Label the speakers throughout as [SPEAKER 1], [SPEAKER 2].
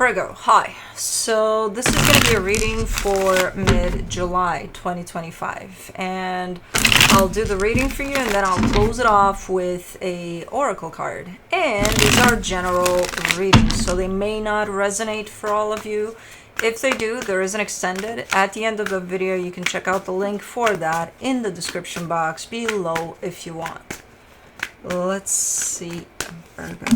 [SPEAKER 1] Virgo, hi. So this is going to be a reading for mid-July 2025, and I'll do the reading for you and then I'll close it off with a oracle card. And these are general readings, so they may not resonate for all of you. If they do, there is an extended. At the end of the video, you can check out the link for that in the description box below if you want. Let's see, Virgo.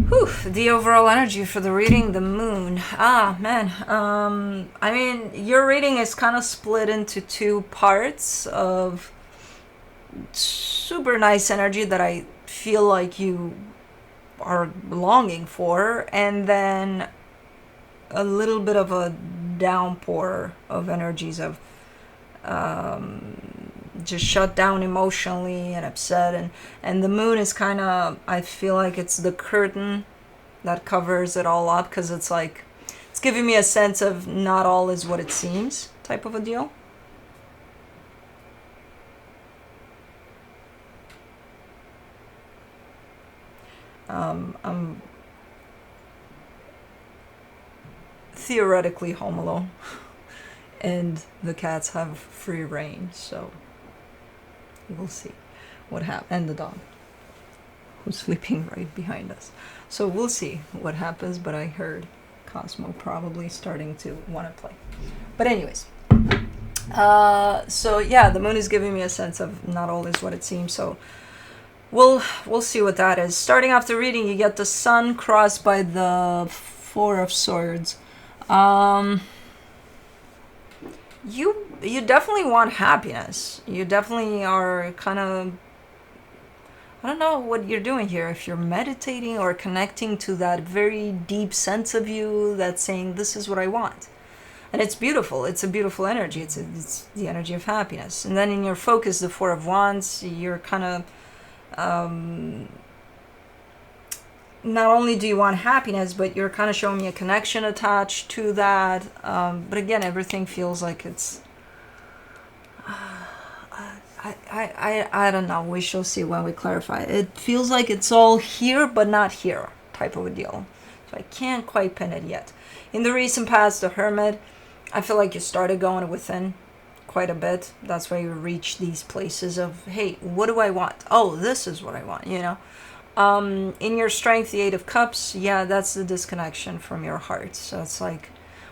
[SPEAKER 1] Whew, the overall energy for the reading, the moon. Man. I mean, your reading is kind of split into two parts of super nice energy that I feel like you are longing for, and then a little bit of a downpour of energies of just shut down emotionally and upset, and the moon is kind of, I feel like it's the curtain that covers it all up, because it's like it's giving me a sense of not all is what it seems type of a deal. I'm theoretically home alone and the cats have free reign, so we'll see what happens. And the dog, who's sleeping right behind us. So we'll see what happens, but I heard Cosmo probably starting to want to play. But anyways, so yeah, the moon is giving me a sense of not all is what it seems, so we'll see what that is. Starting off the reading, you get the sun crossed by the Four of Swords. You definitely want happiness. You definitely are kind of, I don't know what you're doing here. If you're meditating or connecting to that very deep sense of you that's saying, this is what I want. And it's beautiful. It's a beautiful energy. It's the energy of happiness. And then in your focus, the Four of Wands, you're kind of, not only do you want happiness, but you're kind of showing me a connection attached to that. But again, everything feels like it's, I don't know. We shall see when we clarify. It feels like it's all here, but not here type of a deal. So I can't quite pin it yet. In the recent past, the Hermit, I feel like you started going within quite a bit. That's why you reach these places of, hey, what do I want? Oh, this is what I want, you know? In your Strength, the Eight of Cups, yeah, that's the disconnection from your heart. So it's like,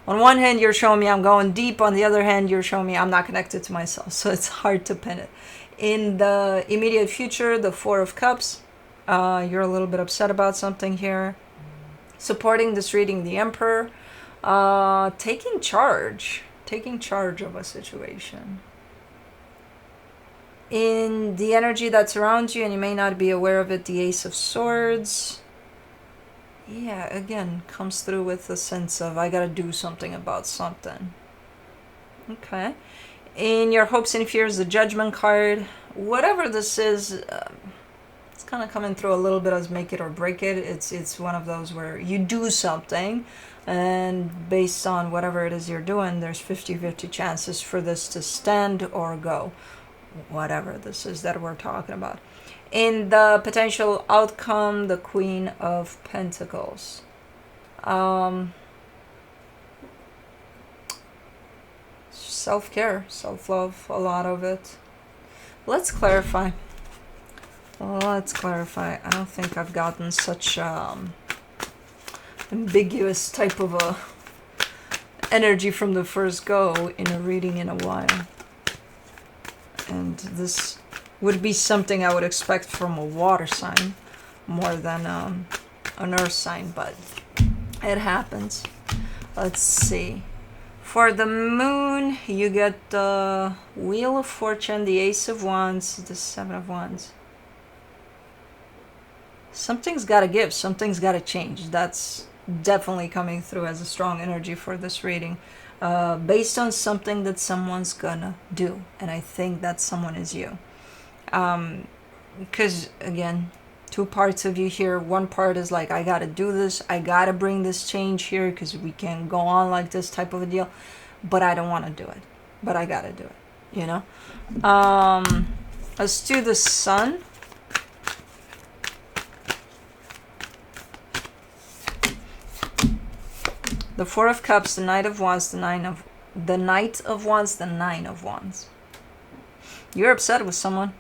[SPEAKER 1] on one hand, you're showing me I'm going deep. On the other hand, you're showing me I'm not connected to myself. So it's hard to pin it. In the immediate future, the Four of Cups, you're a little bit upset about something here. Supporting this reading, the Emperor, taking charge of a situation. In the energy that surrounds you, and you may not be aware of it, the Ace of Swords, yeah, again, comes through with a sense of, I gotta do something about something. Okay. In your hopes and fears, the Judgment card, whatever this is, it's kind of coming through a little bit as make it or break it. It's one of those where you do something, and based on whatever it is you're doing, there's 50-50 chances for this to stand or go. Whatever this is that we're talking about. In the potential outcome, the Queen of Pentacles. Self-care, self-love, a lot of it. Let's clarify. I don't think I've gotten such ambiguous type of a energy from the first go in a reading in a while. And this would be something I would expect from a water sign more than an earth sign, but it happens. Let's see. For the moon, you get the Wheel of Fortune, the Ace of Wands, the Seven of Wands. Something's got to give. Something's got to change. That's definitely coming through as a strong energy for this reading. Based on something that someone's gonna do, and I think that someone is you, because again, two parts of you here. One part is like, I gotta do this, I gotta bring this change here because we can't go on like this type of a deal, but I don't want to do it, but I gotta do it, you know. Let's do the Sun. The Four of Cups, the Knight of Wands, the Knight of Wands, the Nine of Wands. You're upset with someone.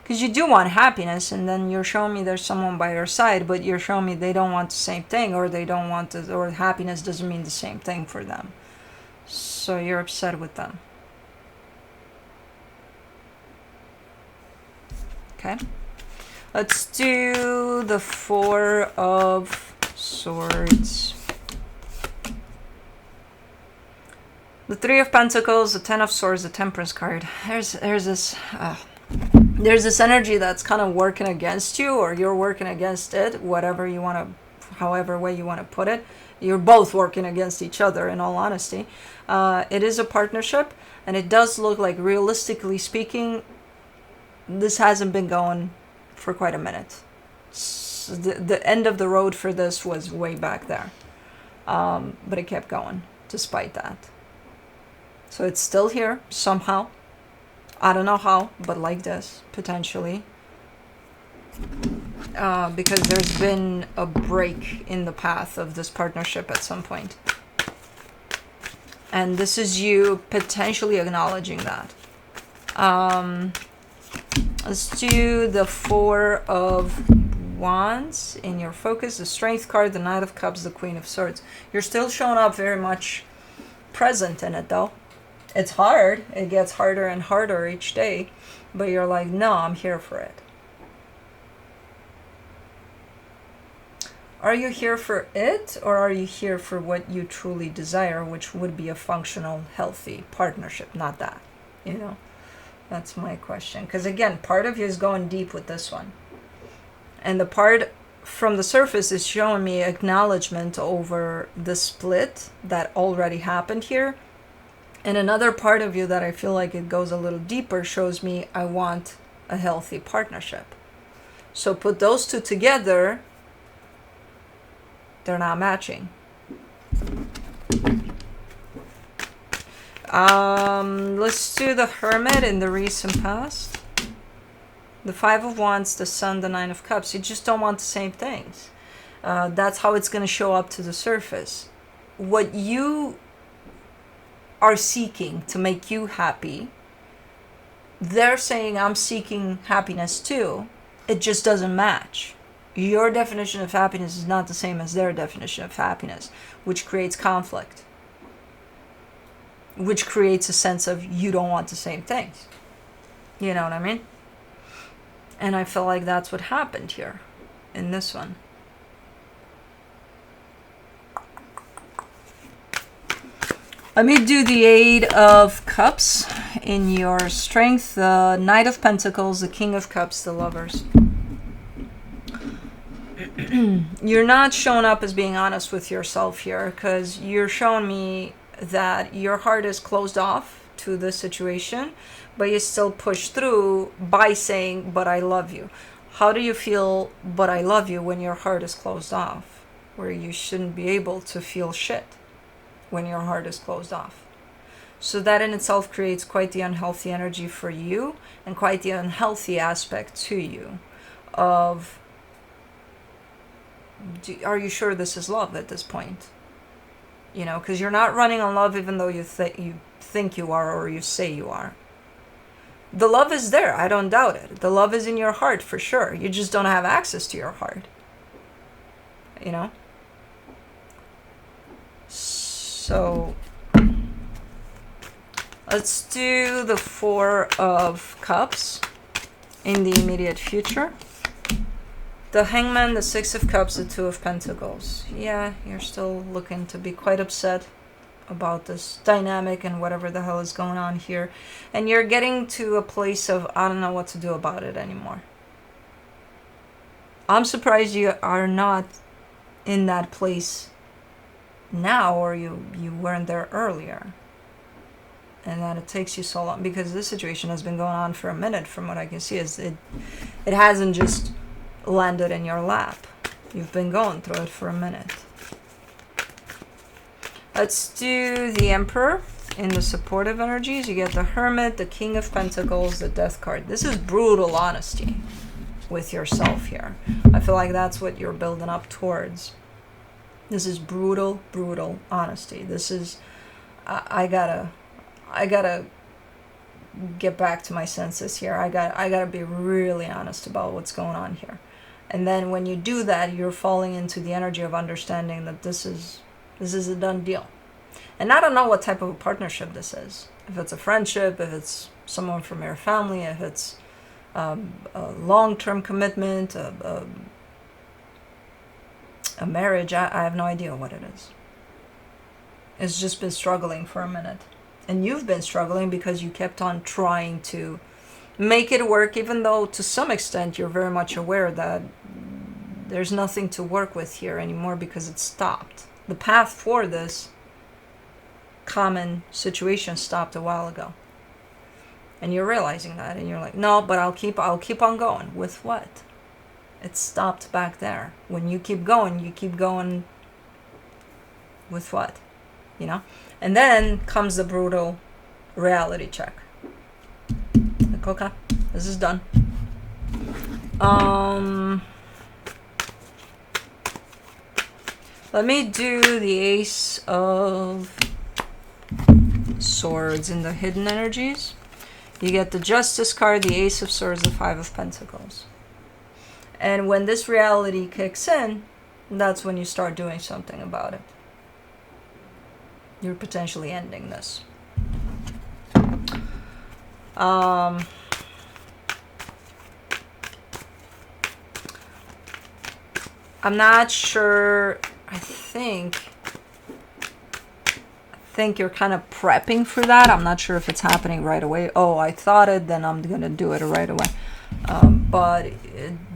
[SPEAKER 1] Because you do want happiness, and then you're showing me there's someone by your side, but you're showing me they don't want the same thing, or they don't want to, or happiness doesn't mean the same thing for them. So you're upset with them. Okay. Let's do the Four of Swords. The Three of Pentacles, the Ten of Swords, the Temperance card. There's this energy that's kind of working against you, or you're working against it, whatever you want to, however way you want to put it. You're both working against each other, in all honesty. It is a partnership, and it does look like, realistically speaking, this hasn't been going for quite a minute. So the end of the road for this was way back there. But it kept going, despite that. So it's still here, somehow. I don't know how, but like this, potentially. Because there's been a break in the path of this partnership at some point. And this is you potentially acknowledging that. Let's do the Four of Wands in your focus. The Strength card, the Knight of Cups, the Queen of Swords. You're still showing up very much present in it, though. It's hard. It gets harder and harder each day. But you're like, no, I'm here for it. Are you here for it, or are you here for what you truly desire, which would be a functional, healthy partnership? Not that, you know? That's my question. Because again, part of you is going deep with this one. And the part from the surface is showing me acknowledgement over the split that already happened here. And another part of you that I feel like it goes a little deeper shows me I want a healthy partnership. So put those two together, they're not matching. Let's do the Hermit in the recent past. The Five of Wands, the Sun, the Nine of Cups. You just don't want the same things. That's how it's going to show up to the surface. What you are seeking to make you happy, they're saying I'm seeking happiness too. It just doesn't match. Your definition of happiness is not the same as their definition of happiness, which creates conflict, which creates a sense of you don't want the same things. You know what I mean? And I feel like that's what happened here in this one. Let me do the Eight of Cups in your strength, the Knight of Pentacles, the King of Cups, the Lovers. You're not showing up as being honest with yourself here, because you're showing me that your heart is closed off to the situation, but you still push through by saying, but I love you. How do you feel, but I love you, when your heart is closed off, where you shouldn't be able to feel shit when your heart is closed off? So that in itself creates quite the unhealthy energy for you, and quite the unhealthy aspect to you of, are you sure this is love at this point? You know, because you're not running on love even though you think you are, or you say you are. The love is there, I don't doubt it. The love is in your heart for sure. You just don't have access to your heart. You know? So let's do the Four of Cups in the immediate future. The Hangman, the Six of Cups, the Two of Pentacles. Yeah, you're still looking to be quite upset about this dynamic and whatever the hell is going on here. And you're getting to a place of, I don't know what to do about it anymore. I'm surprised you are not in that place now, or you weren't there earlier. And that it takes you so long, because this situation has been going on for a minute. From what I can see, is it hasn't just landed in your lap. You've been going through it for a minute. Let's do the Emperor In the supportive energies, you get the Hermit, the King of Pentacles, the Death card. This is brutal honesty with yourself here. I feel like that's what you're building up towards. This is brutal, brutal honesty. This is, I gotta get back to my senses here. I gotta be really honest about what's going on here. And then when you do that, you're falling into the energy of understanding that this is a done deal. And I don't know what type of a partnership this is. If it's a friendship, if it's someone from your family, if it's a long-term commitment, a marriage, I have no idea what it is. It's just been struggling for a minute. And you've been struggling because you kept on trying to make it work, even though to some extent you're very much aware that there's nothing to work with here anymore because it stopped. The path for this common situation stopped a while ago. And you're realizing that, and you're like, no, but I'll keep on going. With what? It stopped back there. When you keep going with what? You know? And then comes the brutal reality check. Like, okay, this is done. Let me do the Ace of Swords in the hidden energies. You get the Justice card, the Ace of Swords, the Five of Pentacles. And when this reality kicks in, that's when you start doing something about it. You're potentially ending this. I'm not sure. I think you're kind of prepping for that. I'm not sure if it's happening right away. Oh, I thought it, then I'm gonna do it right away. But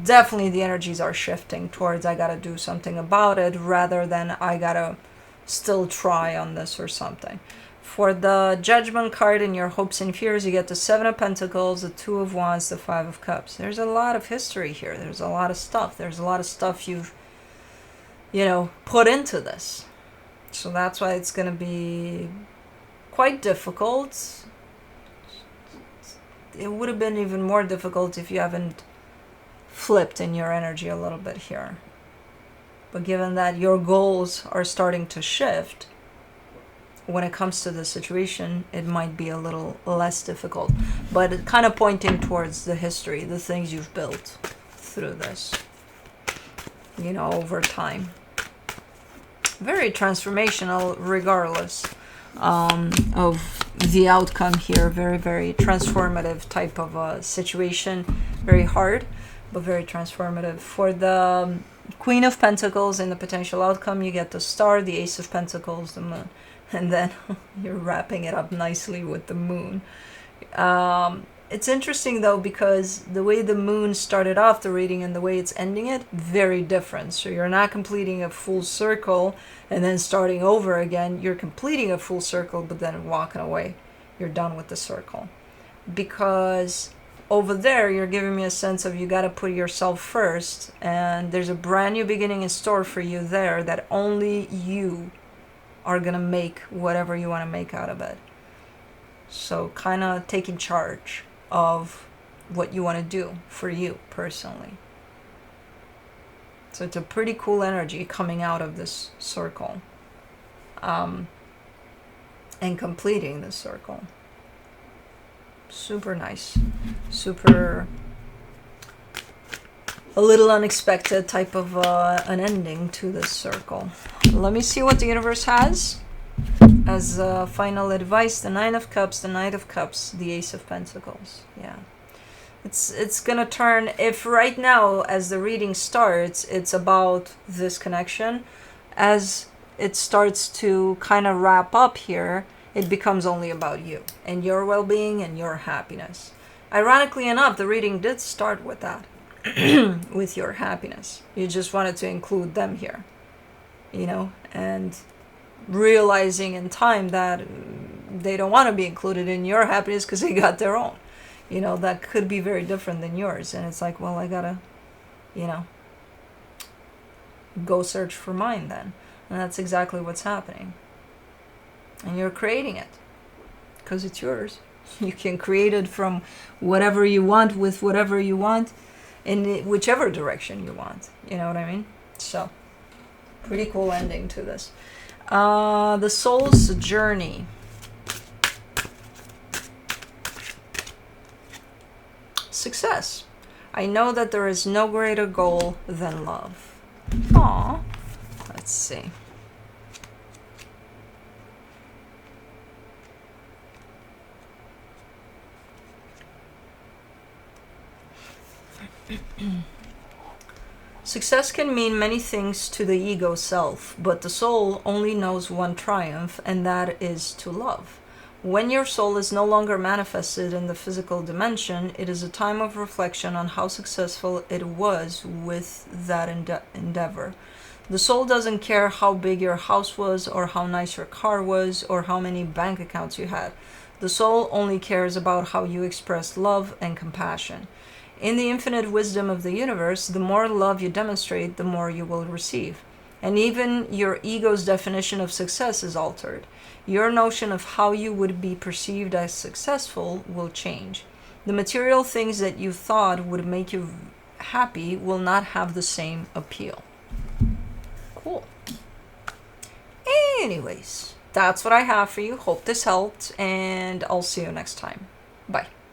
[SPEAKER 1] definitely the energies are shifting towards I gotta do something about it rather than I gotta still try on this or something. For the Judgment card in your hopes and fears, you get the Seven of Pentacles, the Two of Wands, the Five of Cups. There's a lot of history here. There's a lot of stuff. There's a lot of stuff you've, put into this. So that's why it's going to be quite difficult. It would have been even more difficult if you haven't flipped in your energy a little bit here. But given that your goals are starting to shift, when it comes to the situation, it might be a little less difficult. But it kind of pointing towards the history, the things you've built through this, over time. Very transformational regardless of the outcome here. Very, very transformative type of a situation. Very hard, but very transformative. For the Queen of Pentacles in the potential outcome, you get the Star, the Ace of Pentacles, the Moon. And then you're wrapping it up nicely with the Moon. It's interesting though, because the way the Moon started off the reading and the way it's ending it, very different. So you're not completing a full circle and then starting over again. You're completing a full circle, but then walking away. You're done with the circle. Because over there, you're giving me a sense of you got to put yourself first. And there's a brand new beginning in store for you there that only you are going to make whatever you want to make out of it. So kind of taking charge of what you want to do for you personally. So it's a pretty cool energy coming out of this circle. And completing this circle. Super nice. Super a little unexpected type of an ending to this circle. Let me see what the universe has as final advice. The Nine of Cups, the Knight of Cups, the Ace of Pentacles. Yeah, it's gonna turn. If right now as the reading starts it's about this connection, as it starts to kind of wrap up here, it becomes only about you and your well-being and your happiness. Ironically enough, the reading did start with that. With your happiness. You just wanted to include them here, and realizing in time that they don't want to be included in your happiness because they got their own, that could be very different than yours. And it's like, well, I gotta, go search for mine then. And that's exactly what's happening. And you're creating it. because it's yours. You can create it from whatever you want, with whatever you want, in whichever direction you want. You know what I mean? So, pretty cool ending to this. The soul's journey. Success. I know that there is no greater goal than love. Aww. Let's see. Success can mean many things to the ego self, but the soul only knows one triumph, and that is to love. When your soul is no longer manifested in the physical dimension, it is a time of reflection on how successful it was with that endeavor. The soul doesn't care how big your house was, or how nice your car was, or how many bank accounts you had. The soul only cares about how you express love and compassion. In the infinite wisdom of the universe, the more love you demonstrate, the more you will receive. And even your ego's definition of success is altered. Your notion of how you would be perceived as successful will change. The material things that you thought would make you happy will not have the same appeal. Cool. Anyways, that's what I have for you. Hope this helped, and I'll see you next time. Bye.